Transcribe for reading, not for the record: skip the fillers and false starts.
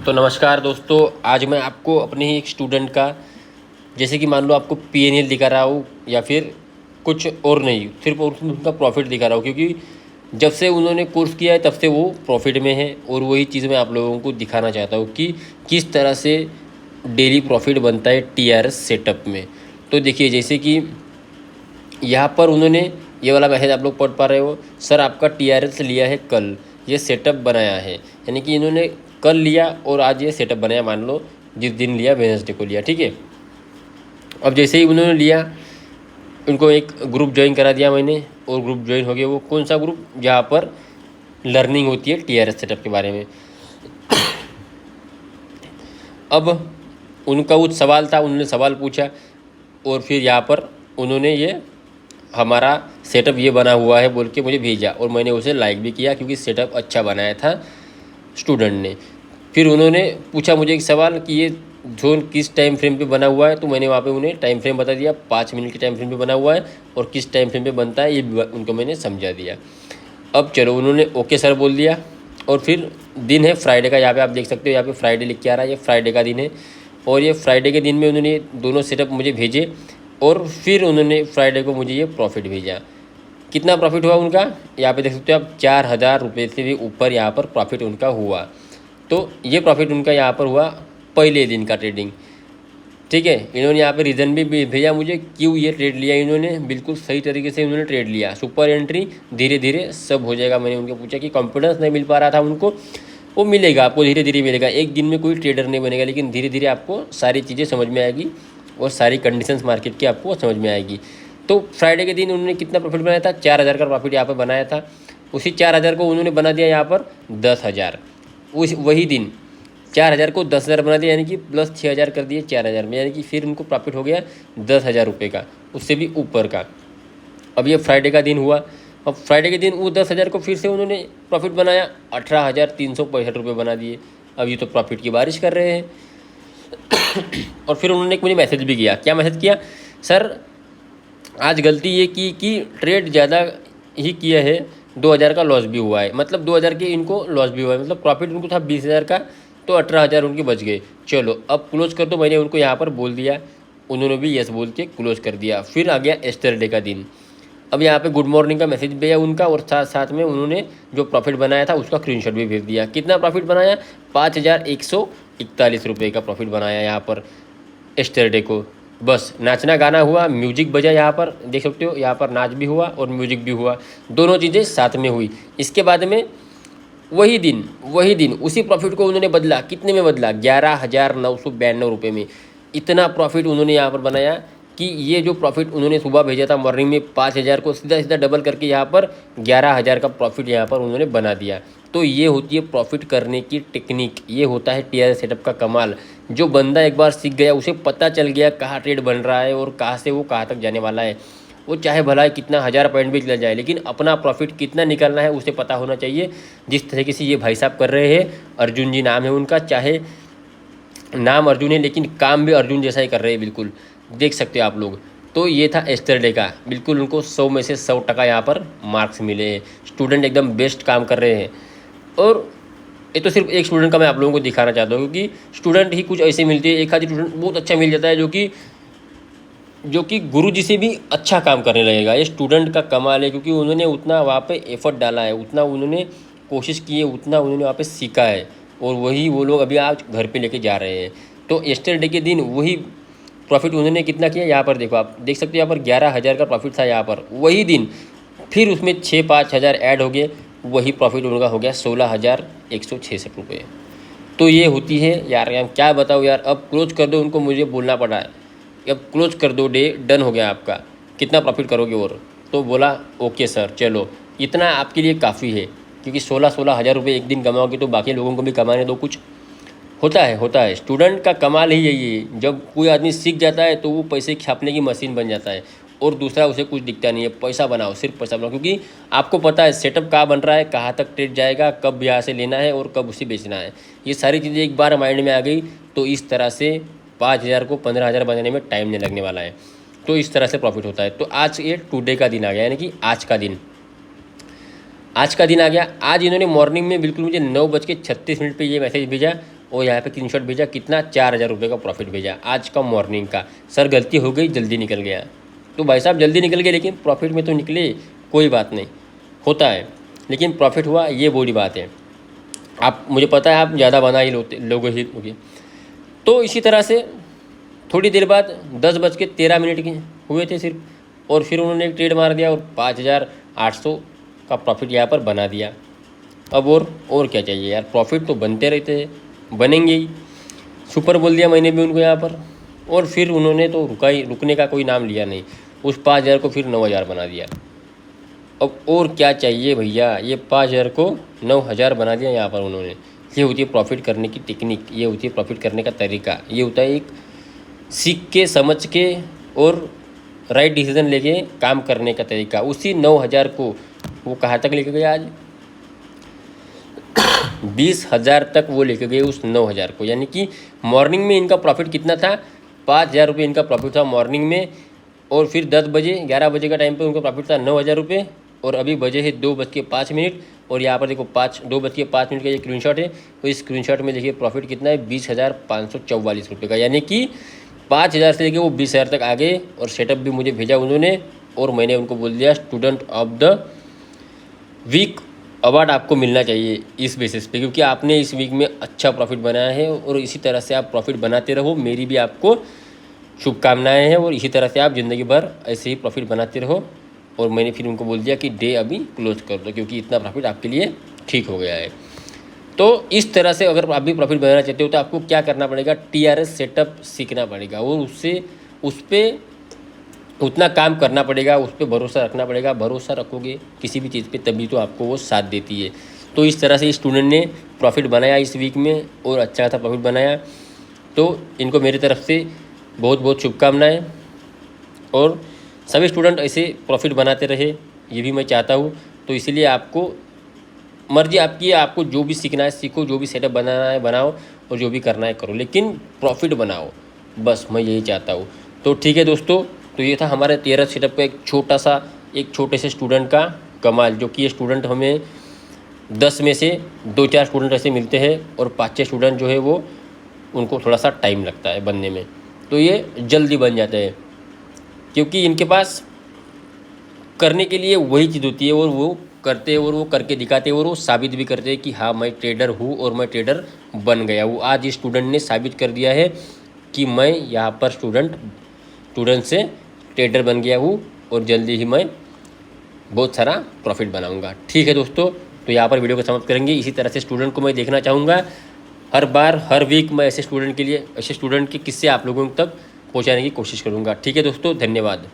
तो नमस्कार दोस्तों, आज मैं आपको अपने ही एक स्टूडेंट का, जैसे कि मान लो आपको पीएनएल दिखा रहा हूँ या फिर कुछ और नहीं, सिर्फ और सिर्फ उनका प्रॉफिट दिखा रहा हूँ, क्योंकि जब से उन्होंने कोर्स किया है तब से वो प्रॉफिट में है। और वही चीज़ मैं आप लोगों को दिखाना चाहता हूँ कि किस तरह से डेली प्रॉफिट बनता है टीआरएस सेटअप में। तो देखिए, जैसे कि यहाँ पर उन्होंने ये वाला मैसेज आप लोग पढ़ पा रहे हो, सर आपका टीआरएस लिया है कल, ये सेटअप बनाया है। यानी कि इन्होंने कल लिया और आज ये सेटअप बनाया, मान लो जिस दिन लिया वेडनेसडे को लिया, ठीक है। अब जैसे ही उन्होंने लिया, उनको एक ग्रुप ज्वाइन करा दिया मैंने, और ग्रुप ज्वाइन हो गया। वो कौन सा ग्रुप? जहाँ पर लर्निंग होती है टीआरएस सेटअप के बारे में। अब उनका कुछ सवाल था, उन्होंने सवाल पूछा और फिर यहाँ पर उन्होंने ये हमारा सेटअप ये बना हुआ है बोल के मुझे भेजा, और मैंने उसे लाइक भी किया क्योंकि सेटअप अच्छा बनाया था स्टूडेंट ने। फिर उन्होंने पूछा मुझे एक सवाल कि ये जोन किस टाइम फ्रेम पे बना हुआ है, तो मैंने वहाँ पे उन्हें टाइम फ्रेम बता दिया, 5 मिनट के टाइम फ्रेम पे बना हुआ है, और किस टाइम फ्रेम पे बनता है ये भी उनको मैंने समझा दिया। अब चलो, उन्होंने ओके सर बोल दिया। और फिर दिन है फ्राइडे का, यहाँ पे आप देख सकते हो, यहाँ पे फ्राइडे लिख के आ रहा है, ये फ्राइडे का दिन है। और ये फ्राइडे के दिन में उन्होंने दोनों सेटअप मुझे भेजे, और फिर उन्होंने फ्राइडे को मुझे ये प्रॉफिट भेजा। कितना प्रॉफिट हुआ उनका, यहाँ पे देख सकते हो आप, 4,000 रुपये से भी ऊपर यहाँ पर प्रॉफिट उनका हुआ। तो ये प्रॉफिट उनका यहाँ पर हुआ पहले दिन का ट्रेडिंग, ठीक है। इन्होंने यहाँ पे रीज़न भी भेजा मुझे क्यों ये ट्रेड लिया इन्होंने। बिल्कुल सही तरीके से उन्होंने ट्रेड लिया, सुपर एंट्री, धीरे धीरे सब हो जाएगा। मैंने उनको पूछा कि कॉन्फिडेंस नहीं मिल पा रहा था उनको, वो मिलेगा आपको, धीरे धीरे मिलेगा। एक दिन में कोई ट्रेडर नहीं बनेगा, लेकिन धीरे धीरे आपको सारी चीज़ें समझ में आएगी और सारी कंडीशंस मार्केट की आपको समझ में आएगी। तो फ्राइडे के दिन उन्होंने कितना प्रॉफिट बनाया था? 4,000 का प्रॉफिट यहाँ पर बनाया था। उसी 4,000 को उन्होंने बना दिया यहाँ पर 10,000। उस वही दिन 4,000 को 10,000 बना दिया, यानी कि प्लस 6,000 कर दिए 4,000 में, यानी कि फिर उनको प्रॉफिट हो गया 10,000 रुपये का, उससे भी ऊपर का। अब ये फ्राइडे का दिन हुआ। अब फ्राइडे के दिन वो 10,000 को फिर से उन्होंने प्रॉफिट बनाया, 18,365 रुपये बना दिए। अब ये तो प्रॉफिट की बारिश कर रहे हैं। और फिर उन्होंने एक मुझे मैसेज भी किया। क्या मैसेज किया? सर आज गलती ये की कि ट्रेड ज़्यादा ही किया है, 2,000 का लॉस भी हुआ है। मतलब 2,000 के इनको लॉस भी हुआ है, मतलब प्रॉफिट उनको था 20,000 का, तो 18,000 उनके बच गए। चलो अब क्लोज कर दो, मैंने उनको यहाँ पर बोल दिया, उन्होंने भी यस बोल के क्लोज कर दिया। फिर आ गया एस्टरडे का दिन। अब यहाँ पे गुड मॉर्निंग का मैसेज भेजा उनका, और साथ साथ में उन्होंने जो प्रॉफिट बनाया था उसका स्क्रीनशॉट भी भेज दिया। कितना प्रॉफिट बनाया? 5,141 रुपये का प्रॉफिट बनाया यहाँ पर एस्टरडे को। बस नाचना गाना हुआ, म्यूजिक बजा, यहाँ पर देख सकते हो, यहाँ पर नाच भी हुआ और म्यूजिक भी हुआ, दोनों चीज़ें साथ में हुई। इसके बाद में वही दिन उसी प्रॉफिट को उन्होंने बदला, कितने में बदला? 11,992 रुपये में। इतना प्रॉफिट उन्होंने यहाँ पर बनाया कि ये जो प्रॉफिट उन्होंने सुबह भेजा था मॉर्निंग में 5,000 को, सीधा सीधा डबल करके यहाँ पर 11,000 का प्रॉफिट यहाँ पर उन्होंने बना दिया। तो ये होती है प्रॉफिट करने की टेक्निक, ये होता है टीआरएस सेटअप का कमाल। जो बंदा एक बार सीख गया, उसे पता चल गया कहाँ ट्रेड बन रहा है और कहाँ से वो कहाँ तक जाने वाला है। वो चाहे भला कितना 1,000 पॉइंट भी चला जाए, लेकिन अपना प्रॉफिट कितना निकलना है उसे पता होना चाहिए। जिस तरीके से ये भाई साहब कर रहे हैं, अर्जुन जी नाम है उनका, चाहे नाम अर्जुन है लेकिन काम भी अर्जुन जैसा ही कर रहे हैं, बिल्कुल देख सकते हो आप लोग। तो ये था एस्टरडे का, बिल्कुल उनको 100 में से 100% यहाँ पर मार्क्स मिले हैं। स्टूडेंट एकदम बेस्ट काम कर रहे हैं। और ये तो सिर्फ एक स्टूडेंट का मैं आप लोगों को दिखाना चाहता हूँ, क्योंकि स्टूडेंट ही कुछ ऐसे मिलते हैं, एक आध स्टूडेंट बहुत अच्छा मिल जाता है जो कि गुरु जी से भी अच्छा काम करने लगेगा। ये स्टूडेंट का कमाल है, क्योंकि उन्होंने उतना वहाँ पे एफर्ट डाला है, उतना उन्होंने कोशिश की है, उतना उन्होंने वहाँ पे सीखा है, और वही वो लोग अभी आज घर पे लेके जा रहे हैं। तो एस्टरडे के दिन वही प्रॉफिट उन्होंने कितना किया, यहाँ पर देखो, आप देख सकते हो, यहाँ पर 11,000 का प्रॉफिट था यहाँ पर वही दिन। फिर उसमें 6-5 हज़ार ऐड हो गए, वही प्रॉफिट उनका हो गया 16,166 रुपये। तो ये होती है यार, क्या बताओ यार। अब क्लोज कर दो उनको, मुझे बोलना पड़ा है, अब क्लोज कर दो, डे डन हो गया आपका, कितना प्रॉफिट करोगे? और तो बोला ओके सर, चलो इतना आपके लिए काफ़ी है, क्योंकि 16-16 हज़ार रुपये एक दिन कमाओगे तो बाकी लोगों को भी कमाने दो कुछ। होता है स्टूडेंट का कमाल ही यही है। जब कोई आदमी सीख जाता है तो वो पैसे छापने की मशीन बन जाता है, और दूसरा उसे कुछ दिखता नहीं है। पैसा बनाओ, सिर्फ पैसा बनाओ, क्योंकि आपको पता है सेटअप कहाँ बन रहा है, कहाँ तक ट्रेड जाएगा, कब यहाँ से लेना है और कब उसे बेचना है। ये सारी चीज़ें एक बार माइंड में आ गई तो इस तरह से 5,000 को 15,000 बनाने में टाइम नहीं लगने वाला है। तो इस तरह से प्रॉफिट होता है। तो आज ये टुडे का दिन आ गया, यानी कि आज का दिन आ गया। आज इन्होंने मॉर्निंग में बिल्कुल मुझे 9:36 पे ये मैसेज भेजा, और यहाँ पे स्क्रीनशॉट भेजा, कितना 4,000 रुपये का प्रॉफिट भेजा आज का मॉर्निंग का। सर गलती हो गई, जल्दी निकल गया। तो भाई साहब जल्दी निकल गए लेकिन प्रॉफिट में तो निकले, कोई बात नहीं, होता है, लेकिन प्रॉफिट हुआ, ये बड़ी बात है। आप, मुझे पता है आप ज़्यादा बना ही लोगों ही होगी। तो इसी तरह से थोड़ी देर बाद 10:13 के हुए थे सिर्फ, और फिर उन्होंने एक ट्रेड मार दिया और 5,800 का प्रॉफिट यहाँ पर बना दिया। अब और क्या चाहिए यार, प्रॉफिट तो बनते रहते हैं, बनेंगे ही। सुपर बोल दिया मैंने भी उनको यहाँ पर, और फिर उन्होंने तो रुकने का कोई नाम लिया नहीं, उस 5,000 को फिर 9,000 बना दिया। अब और क्या चाहिए भैया, ये 5,000 को 9,000 बना दिया यहाँ पर उन्होंने। ये होती है प्रॉफिट करने की टेक्निक, ये होती है प्रॉफिट करने का तरीका, ये होता है एक सीख के, समझ के और राइट डिसीजन लेके काम करने का तरीका। उसी 9,000 को वो कहाँ तक लेके गए आज 20,000 तक वो लेके गए उस 9,000 को। यानी कि मॉर्निंग में इनका प्रॉफिट कितना था, 5,000 रुपये इनका प्रॉफिट था मॉर्निंग में, और फिर 11 बजे का टाइम पे उनका प्रॉफिट था 9,000 रुपये, और अभी बजे है 2:05, और यहाँ पर देखो 2:05 का ये स्क्रीनशॉट है। तो इस स्क्रीनशॉट में देखिए प्रॉफिट कितना है, 20,544 रुपये का। यानी कि 5,000 से लेके वो 20,000 तक आ गए, और सेटअप भी मुझे भेजा उन्होंने, और मैंने उनको बोल दिया student of the week award आपको मिलना चाहिए इस बेसिस पे, क्योंकि आपने इस वीक में अच्छा प्रॉफिट बनाया है, और इसी तरह से आप प्रॉफिट बनाते रहो। मेरी भी आपको शुभकामनाएं हैं, और इसी तरह से आप ज़िंदगी भर ऐसे ही प्रॉफिट बनाते रहो। और मैंने फिर उनको बोल दिया कि डे अभी क्लोज कर दो, क्योंकि इतना प्रॉफिट आपके लिए ठीक हो गया है। तो इस तरह से अगर आप भी प्रॉफिट बनाना चाहते हो तो आपको क्या करना पड़ेगा, TRS सेटअप सीखना पड़ेगा, और उस पर उतना काम करना पड़ेगा, उस पर भरोसा रखना पड़ेगा। भरोसा रखोगे किसी भी चीज़ पे तभी तो आपको वो साथ देती है। तो इस तरह से स्टूडेंट ने प्रॉफिट बनाया इस वीक में, और अच्छा खासा प्रॉफिट बनाया। तो इनको मेरी तरफ से बहुत बहुत शुभकामनाएं, और सभी स्टूडेंट ऐसे प्रॉफिट बनाते रहे, ये भी मैं चाहता हूँ। तो इसीलिए आपको मर्जी आपकी है, आपको जो भी सीखना है सीखो, जो भी सेटअप बनाना है बनाओ, और जो भी करना है करो, लेकिन प्रॉफिट बनाओ, बस मैं यही चाहता हूँ। तो ठीक है दोस्तों, तो ये था हमारे 13 सेटअप का एक छोटे से स्टूडेंट का कमाल, जो कि ये स्टूडेंट हमें 10 में से 2-4 स्टूडेंट ऐसे मिलते हैं, और 5-6 स्टूडेंट जो है वो उनको थोड़ा सा टाइम लगता है बनने में। तो ये जल्दी बन जाते हैं, क्योंकि इनके पास करने के लिए वही चीज़ होती है, और वो करते हैं, और वो करके दिखाते हैं, और वो साबित भी करते हैं कि हाँ मैं ट्रेडर हूँ और मैं ट्रेडर बन गया हूँ। आज इस स्टूडेंट ने साबित कर दिया है कि मैं यहाँ पर स्टूडेंट से ट्रेडर बन गया हूँ, और जल्दी ही मैं बहुत सारा प्रॉफिट बनाऊँगा। ठीक है दोस्तों, तो यहाँ पर वीडियो को समाप्त करेंगे। इसी तरह से स्टूडेंट को मैं देखना चाहूँगा हर वीक मैं ऐसे स्टूडेंट के किस्से आप लोगों तक पहुँचाने की कोशिश करूँगा। ठीक है दोस्तों, धन्यवाद।